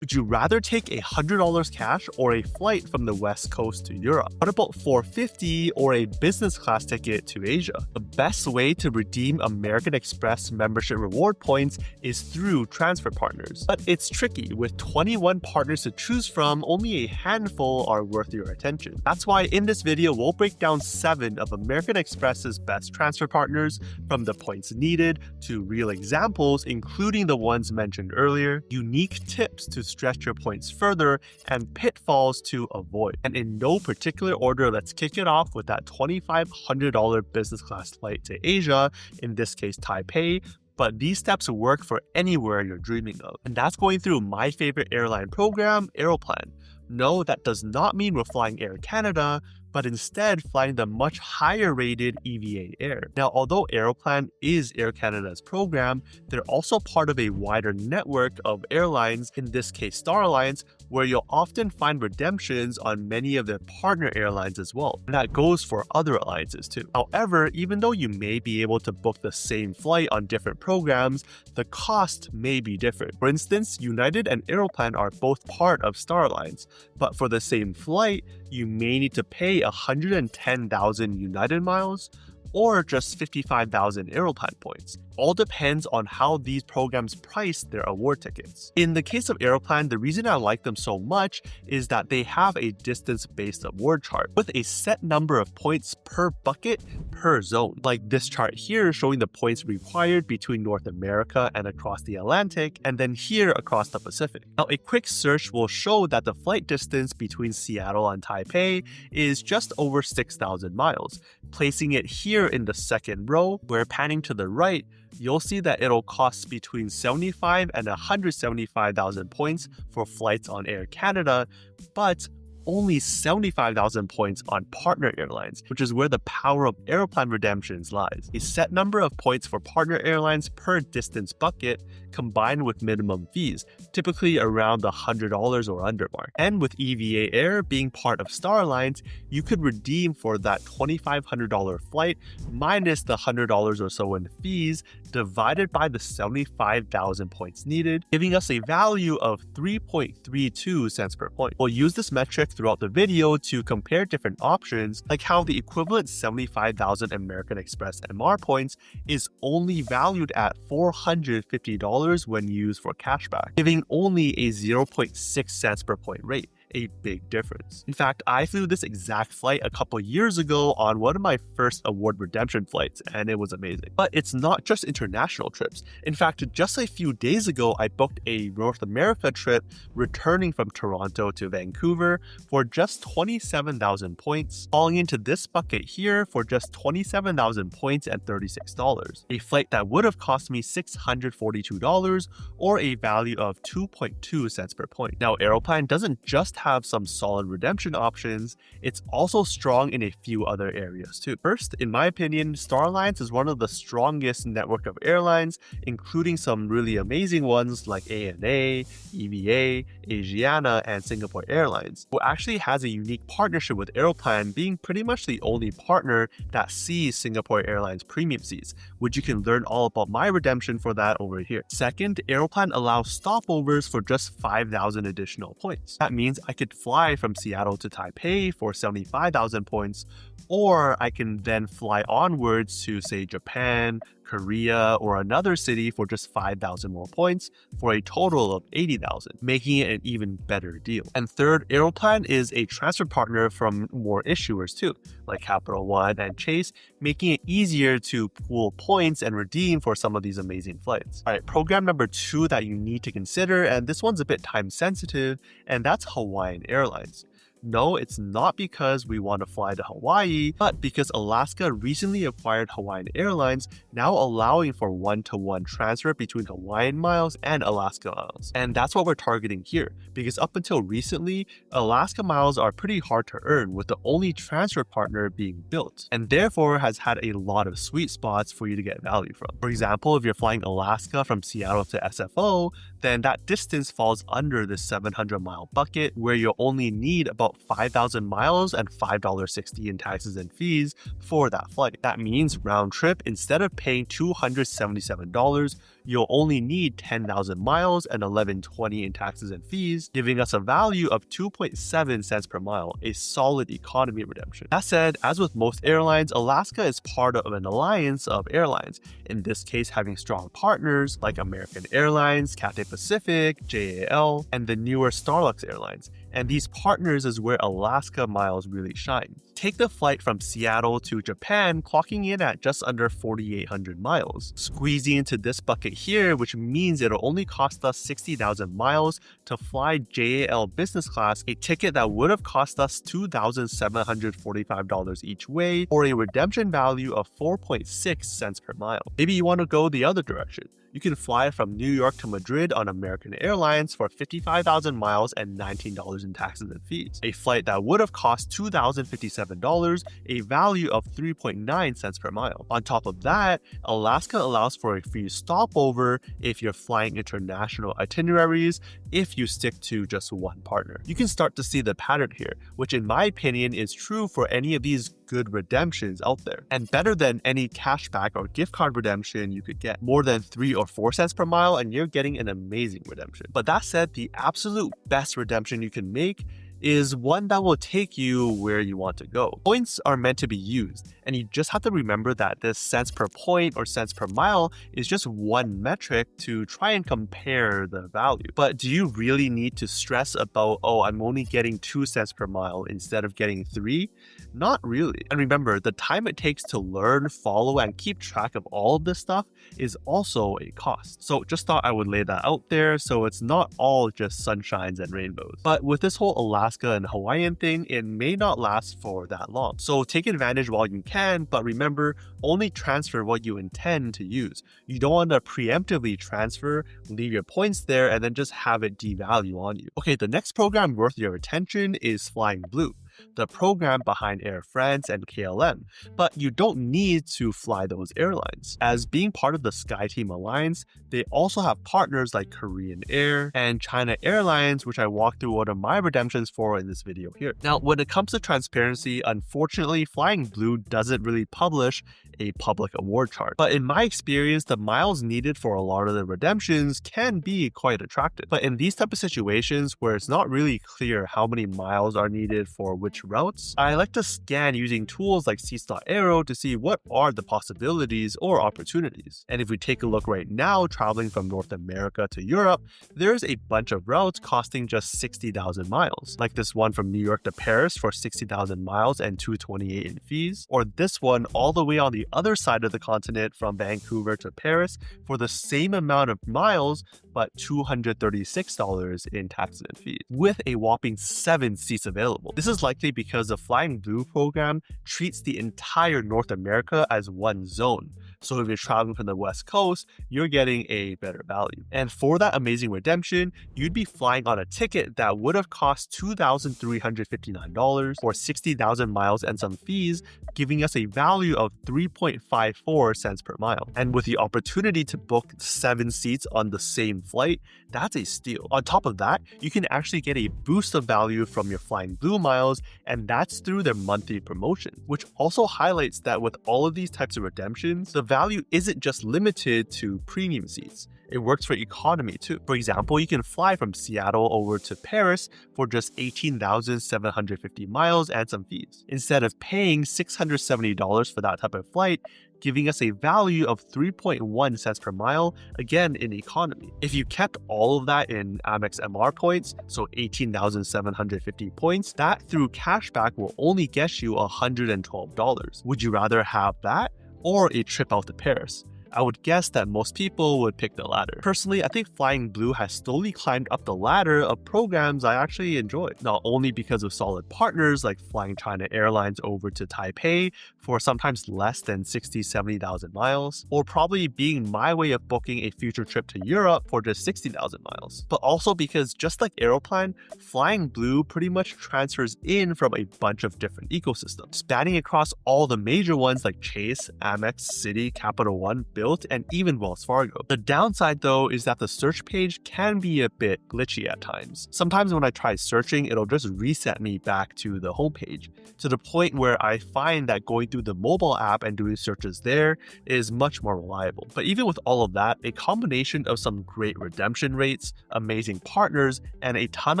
Would you rather take $100 cash or a flight from the West Coast to Europe? What about $450 or a business class ticket to Asia? The best way to redeem American Express membership reward points is through transfer partners. But it's tricky. With 21 partners to choose from, only a handful are worth your attention. That's why in this video, we'll break down 7 of American Express's best transfer partners, from the points needed to real examples, including the ones mentioned earlier, unique tips to stretch your points further, and pitfalls to avoid. And in no particular order, let's kick it off with that $2,500 business class flight to Asia, in this case Taipei. But these steps work for anywhere you're dreaming of. And that's going through my favorite airline program, Aeroplan. No, that does not mean we're flying Air Canada, but instead flying the much higher rated EVA Air. Now, although Aeroplan is Air Canada's program, they're also part of a wider network of airlines, in this case Star Alliance, where you'll often find redemptions on many of their partner airlines as well. And that goes for other alliances too. However, even though you may be able to book the same flight on different programs, the cost may be different. For instance, United and Aeroplan are both part of Star Alliance, but for the same flight, you may need to pay 110,000 United miles or just 55,000 Aeroplan points. All depends on how these programs price their award tickets. In the case of Aeroplan, the reason I like them so much is that they have a distance-based award chart with a set number of points per bucket per zone. Like this chart here showing the points required between North America and across the Atlantic, and then here across the Pacific. Now, a quick search will show that the flight distance between Seattle and Taipei is just over 6,000 miles. Placing it here in the second row, where panning to the right, you'll see that it'll cost between 75 and 175,000 points for flights on Air Canada, but only 75,000 points on partner airlines, which is where the power of Aeroplan redemptions lies. A set number of points for partner airlines per distance bucket, combined with minimum fees, typically around the $100 or under mark. And with EVA Air being part of Star Alliance, you could redeem for that $2,500 flight minus the $100 or so in fees, divided by the 75,000 points needed, giving us a value of 3.32 cents per point. We'll use this metric throughout the video to compare different options, like how the equivalent 75,000 American Express MR points is only valued at $450 when used for cashback, giving only a 0.6 cents per point rate. A big difference. In fact, I flew this exact flight a couple years ago on one of my first award redemption flights, and it was amazing. But it's not just international trips. In fact, just a few days ago, I booked a North America trip returning from Toronto to Vancouver for just 27,000 points, falling into this bucket here for just 27,000 points and $36. A flight that would have cost me $642 or a value of 2.2 cents per point. Now, Aeroplan doesn't just have some solid redemption options, it's also strong in a few other areas too. First, in my opinion, Star Alliance is one of the strongest network of airlines, including some really amazing ones like ANA, EVA, Asiana, and Singapore Airlines, who actually has a unique partnership with Aeroplan, being pretty much the only partner that sees Singapore Airlines premium seats, which you can learn all about my redemption for that over here. Second, Aeroplan allows stopovers for just 5,000 additional points. That means I could fly from Seattle to Taipei for 75,000 points, or I can then fly onwards to, say, Japan, Korea, or another city for just 5,000 more points for a total of 80,000, making it an even better deal. And third, Aeroplan is a transfer partner from more issuers too, like Capital One and Chase, making it easier to pool points and redeem for some of these amazing flights. All right, program number 2 that you need to consider, and this one's a bit time sensitive, and that's Hawaiian Airlines. No, it's not because we want to fly to Hawaii, but because Alaska recently acquired Hawaiian Airlines, now allowing for one-to-one transfer between Hawaiian miles and Alaska miles. And that's what we're targeting here, because up until recently, Alaska miles are pretty hard to earn, with the only transfer partner being built, and therefore has had a lot of sweet spots for you to get value from. For example, if you're flying Alaska from Seattle to SFO, then that distance falls under the 700-mile bucket where you'll only need about 5,000 miles and $5.60 in taxes and fees for that flight. That means round trip, instead of paying $277, you'll only need 10,000 miles and $11.20 in taxes and fees, giving us a value of 2.7 cents per mile, a solid economy redemption. That said, as with most airlines, Alaska is part of an alliance of airlines, in this case having strong partners like American Airlines, Cathay Pacific, JAL, and the newer Starlux Airlines. And these partners is where Alaska miles really shine. Take the flight from Seattle to Japan, clocking in at just under 4,800 miles. Squeezing into this bucket here, which means it'll only cost us 60,000 miles to fly JAL business class, a ticket that would have cost us $2,745 each way, or a redemption value of 4.6 cents per mile. Maybe you want to go the other direction. You can fly from New York to Madrid on American Airlines for 55,000 miles and $19 in taxes and fees. A flight that would have cost $2,057, a value of 3.9 cents per mile. On top of that, Alaska allows for a free stopover if you're flying international itineraries if you stick to just one partner. You can start to see the pattern here, which in my opinion is true for any of these good redemptions out there, and better than any cashback or gift card redemption you could get. More than 3 or 4 cents per mile and you're getting an amazing redemption. But that said, the absolute best redemption you can make is one that will take you where you want to go. Points are meant to be used, and you just have to remember that this cents per point or cents per mile is just one metric to try and compare the value. But do you really need to stress about, oh, I'm only getting 2 cents per mile instead of getting 3? Not really. And remember, the time it takes to learn, follow, and keep track of all of this stuff is also a cost. So just thought I would lay that out there so it's not all just sunshines and rainbows. But with this whole Alaska and Hawaiian thing, it may not last for that long. So take advantage while you can, but remember, only transfer what you intend to use. You don't want to preemptively transfer, leave your points there, and then just have it devalue on you. Okay, the next program worth your attention is Flying Blue, the program behind Air France and KLM, but you don't need to fly those airlines. As being part of the SkyTeam Alliance, they also have partners like Korean Air and China Airlines, which I walked through one of my redemptions for in this video here. Now, when it comes to transparency, unfortunately, Flying Blue doesn't really publish a public award chart. But in my experience, the miles needed for a lot of the redemptions can be quite attractive. But in these type of situations where it's not really clear how many miles are needed for which routes, I like to scan using tools like Seats.aero to see what are the possibilities or opportunities. And if we take a look right now, traveling from North America to Europe, there's a bunch of routes costing just 60,000 miles, like this one from New York to Paris for 60,000 miles and $228 in fees, or this one all the way on the other side of the continent from Vancouver to Paris for the same amount of miles but $236 in taxes and fees, with a whopping 7 seats available. This is likely because the Flying Blue program treats the entire North America as one zone. So if you're traveling from the West Coast, you're getting a better value. And for that amazing redemption, you'd be flying on a ticket that would have cost $2,359 for 60,000 miles and some fees, giving us a value of 3.54 cents per mile. And with the opportunity to book 7 seats on the same flight, that's a steal. On top of that, you can actually get a boost of value from your Flying Blue miles, and that's through their monthly promotion, which also highlights that with all of these types of redemptions, the value isn't just limited to premium seats. It works for economy too. For example, you can fly from Seattle over to Paris for just 18,750 miles and some fees, instead of paying $670 for that type of flight, giving us a value of 3.1 cents per mile, again in economy. If you kept all of that in Amex MR points, so 18,750 points, that through cashback will only get you $112. Would you rather have that or a trip out to Paris? I would guess that most people would pick the latter. Personally, I think Flying Blue has slowly climbed up the ladder of programs I actually enjoy, not only because of solid partners like flying China Airlines over to Taipei for sometimes less than 70,000 miles, or probably being my way of booking a future trip to Europe for just 60,000 miles, but also because just like Aeroplan, Flying Blue pretty much transfers in from a bunch of different ecosystems, spanning across all the major ones like Chase, Amex, Citi, Capital One, Bilt, and even Wells Fargo. The downside though is that the search page can be a bit glitchy at times. Sometimes when I try searching, it'll just reset me back to the homepage, to the point where I find that going through the mobile app and doing searches there is much more reliable. But even with all of that, a combination of some great redemption rates, amazing partners, and a ton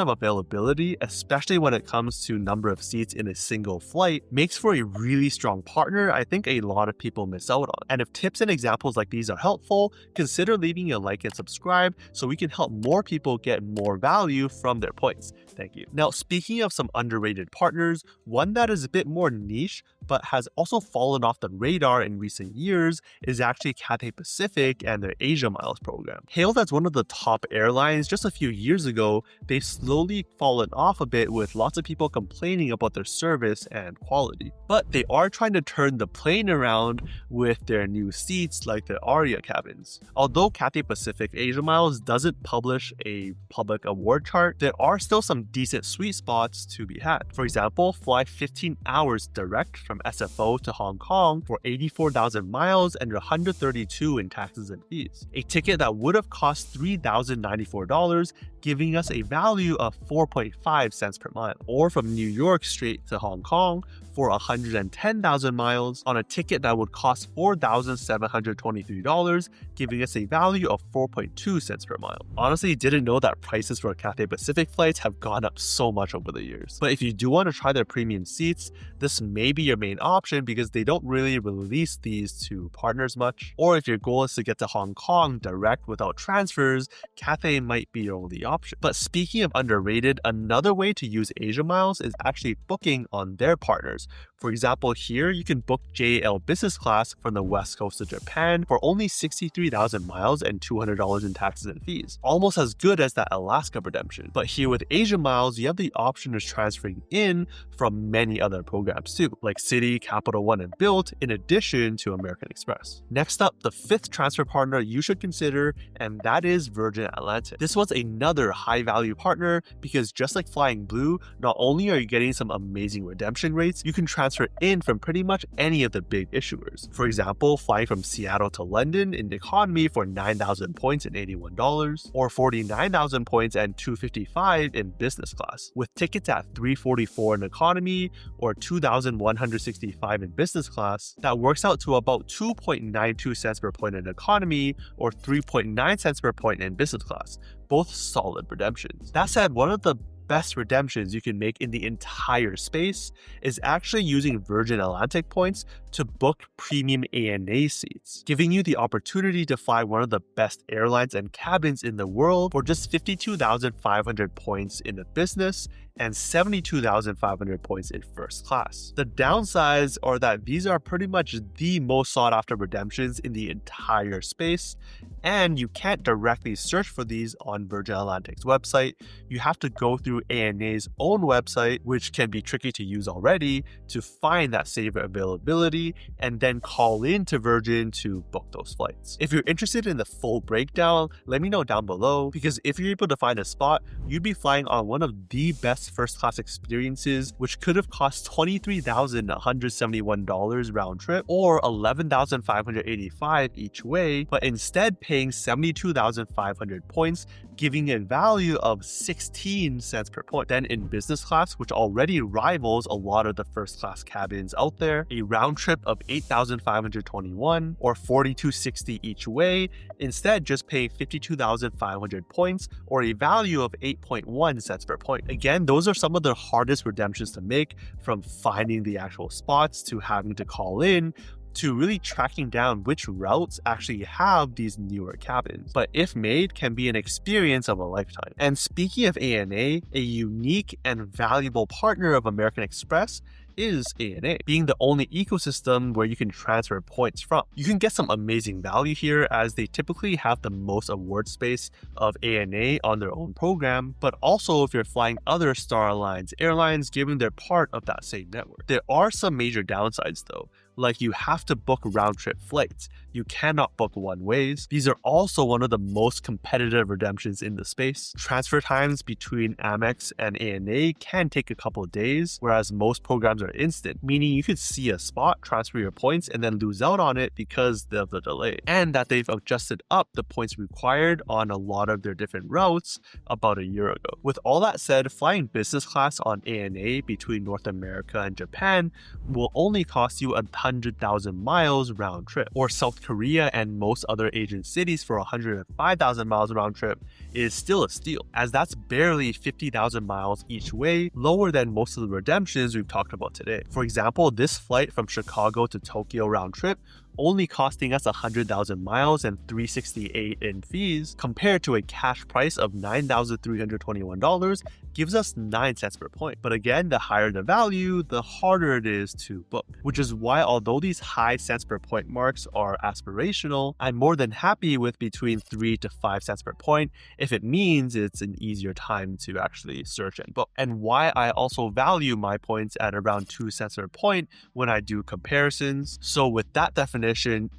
of availability, especially when it comes to number of seats in a single flight, makes for a really strong partner I think a lot of people miss out on. And if tips and examples like these are helpful, consider leaving a like and subscribe so we can help more people get more value from their points. Thank you. Now, speaking of some underrated partners, one that is a bit more niche but has also fallen off the radar in recent years is actually Cathay Pacific and their Asia Miles program. Hailed as one of the top airlines just a few years ago, they've slowly fallen off a bit with lots of people complaining about their service and quality. But they are trying to turn the plane around with their new seats like the Aria cabins. Although Cathay Pacific Asia Miles doesn't publish a public award chart, there are still some decent sweet spots to be had. For example, fly 15 hours direct from SFO to Hong Kong for 84,000 miles and $132 in taxes and fees. A ticket that would have cost $3,094, giving us a value of 4.5 cents per mile. Or from New York straight to Hong Kong for 110,000 miles on a ticket that would cost $4,723, giving us a value of 4.2 cents per mile. Honestly, didn't know that prices for Cathay Pacific flights have gone up so much over the years. But if you do want to try their premium seats, this may be your main option because they don't really release these to partners much. Or if your goal is to get to Hong Kong direct without transfers, Cathay might be your only option. But speaking of underrated, another way to use Asia Miles is actually booking on their partners. For example, here you can book JL business class from the west coast of Japan for only 63,000 miles and $200 in taxes and fees. Almost as good as that Alaska redemption. But here with Asia Miles, you have the option of transferring in from many other programs too, like Citi, Capital One, and Bilt, in addition to American Express. Next up, the fifth transfer partner you should consider, and that is Virgin Atlantic. This was another high-value partner because just like Flying Blue, not only are you getting some amazing redemption rates, you can transfer in from pretty much any of the big issuers. For example, flying from Seattle to London in economy for 9,000 points and $81, or 49,000 points and $255 in business class. With tickets at $344 in economy or $2,165 in business class, that works out to about 2.92 cents per point in economy or 3.9 cents per point in business class. Both solid redemptions. That said, one of the best redemptions you can make in the entire space is actually using Virgin Atlantic points to book premium ANA seats, giving you the opportunity to fly one of the best airlines and cabins in the world for just 52,500 points in the business and 72,500 points in first class. The downsides are that these are pretty much the most sought after redemptions in the entire space, and you can't directly search for these on Virgin Atlantic's website. You have to go through ANA's own website, which can be tricky to use already, to find that saver availability and then call in to Virgin to book those flights. If you're interested in the full breakdown, let me know down below, because if you're able to find a spot, you'd be flying on one of the best first class experiences, which could have cost $23,171 round trip or $11,585 each way, but instead paying 72,500 points, giving a value of 16 cents per point. Then in business class, which already rivals a lot of the first class cabins out there, a round trip of 8,521 or 4,260 each way, instead just paying 52,500 points or a value of 8.1 cents per point. Again, those are some of the hardest redemptions to make, from finding the actual spots to having to call in to really tracking down which routes actually have these newer cabins, but if made, can be an experience of a lifetime. And speaking of ANA, a unique and valuable partner of American Express is ANA, being the only ecosystem where you can transfer points from. You can get some amazing value here as they typically have the most award space of ANA on their own program, but also if you're flying other Star Alliance airlines, given they're part of that same network. There are some major downsides though, like you have to book round-trip flights, You cannot book one ways. These are also one of the most competitive redemptions in the space. Transfer times between Amex and ANA can take a couple of days, whereas most programs are instant, meaning you could see a spot, transfer your points, and then lose out on it because of the delay. And that they've adjusted up the points required on a lot of their different routes about a year ago. With all that said, flying business class on ANA between North America and Japan will only cost you 100,000 miles round trip, or South Korea and most other Asian cities for 105,000 miles round trip is still a steal, as that's barely 50,000 miles each way, lower than most of the redemptions we've talked about today. For example, this flight from Chicago to Tokyo round trip only costing us 100,000 miles and $368 in fees, compared to a cash price of $9,321, gives us 9 cents per point. But again, the higher the value, the harder it is to book, which is why although these high cents per point marks are aspirational, I'm more than happy with between 3 to 5 cents per point if it means it's an easier time to actually search and book, and why I also value my points at around 2 cents per point when I do comparisons. So with that definition,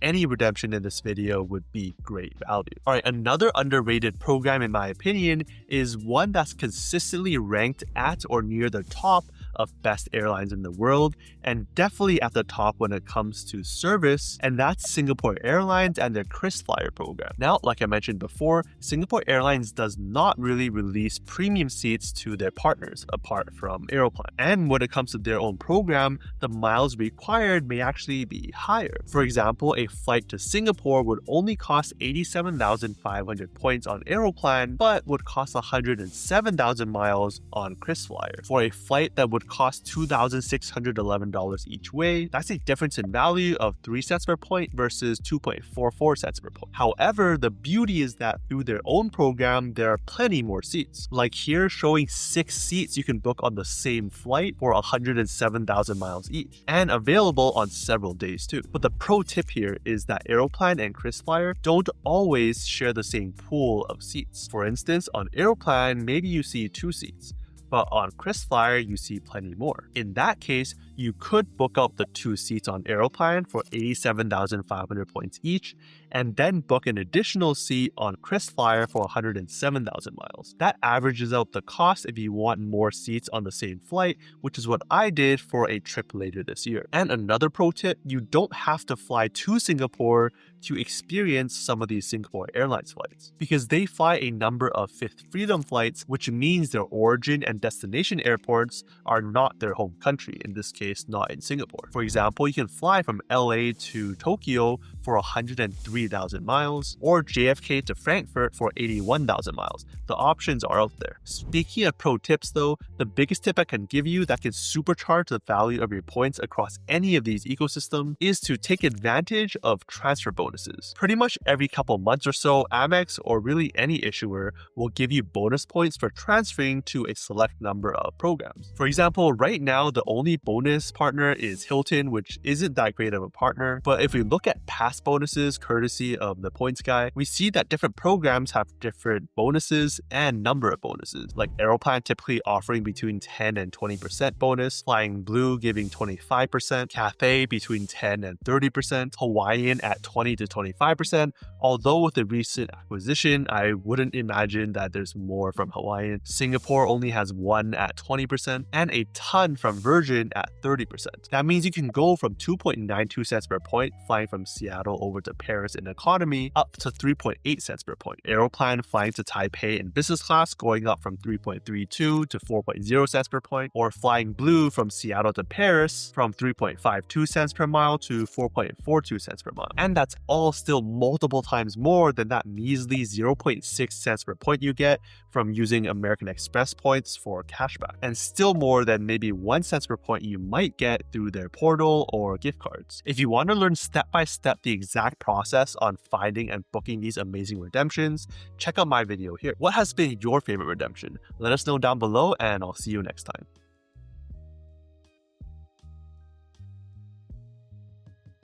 any redemption in this video would be great value. Alright, another underrated program in my opinion is one that's consistently ranked at or near the top of best airlines in the world, and definitely at the top when it comes to service, and that's Singapore Airlines and their KrisFlyer program. Now, like I mentioned before, Singapore Airlines does not really release premium seats to their partners apart from Aeroplan, and when it comes to their own program, the miles required may actually be higher. For example, a flight to Singapore would only cost 87,500 points on Aeroplan, but would cost 107,000 miles on KrisFlyer. For a flight that would cost $2,611 each way, that's a difference in value of 3 cents per point versus 2.44 cents per point. However, the beauty is that through their own program, there are plenty more seats. Like here, showing 6 seats you can book on the same flight for 107,000 miles each, and available on several days too. But the pro tip here is that Aeroplan and KrisFlyer don't always share the same pool of seats. For instance, on Aeroplan, maybe you see 2 seats, but on KrisFlyer, you see plenty more. In that case, you could book out the 2 seats on Aeroplan for 87,500 points each, and then book an additional seat on KrisFlyer for 107,000 miles. That averages out the cost if you want more seats on the same flight, which is what I did for a trip later this year. And another pro tip, you don't have to fly to Singapore to experience some of these Singapore Airlines flights, because they fly a number of Fifth Freedom flights, which means their origin and destination airports are not their home country, in this case, not in Singapore. For example, you can fly from LA to Tokyo for 103,000 miles, or JFK to Frankfurt for 81,000 miles. The options are out there. Speaking of pro tips though, the biggest tip I can give you that can supercharge the value of your points across any of these ecosystems is to take advantage of transfer bonuses. Pretty much every couple months or so, Amex, or really any issuer, will give you bonus points for transferring to a select number of programs. For example, right now the only bonus partner is Hilton, which isn't that great of a partner, but if we look at past bonuses courtesy of the points guy, we see that different programs have different bonuses and number of bonuses, like Aeroplan typically offering between 10 and 20% bonus, Flying Blue giving 25%, Cathay between 10 and 30%, Hawaiian at 20 to 25%, although with the recent acquisition, I wouldn't imagine that there's more from Hawaiian. Singapore only has one at 20%, and a ton from Virgin at 30%. That means you can go from 2.92 cents per point flying from Seattle over to Paris in economy up to 3.8 cents per point. Aeroplan flying to Taipei in business class going up from 3.32 to 4.0 cents per point, or Flying Blue from Seattle to Paris from 3.52 cents per mile to 4.42 cents per mile. And that's all still multiple times more than that measly 0.6 cents per point you get from using American Express points for cashback, and still more than maybe 1 cent per point you might get through their portal or gift cards. If you want to learn step by step the exact process on finding and booking these amazing redemptions, check out my video here. What has been your favorite redemption? Let us know down below, and I'll see you next time.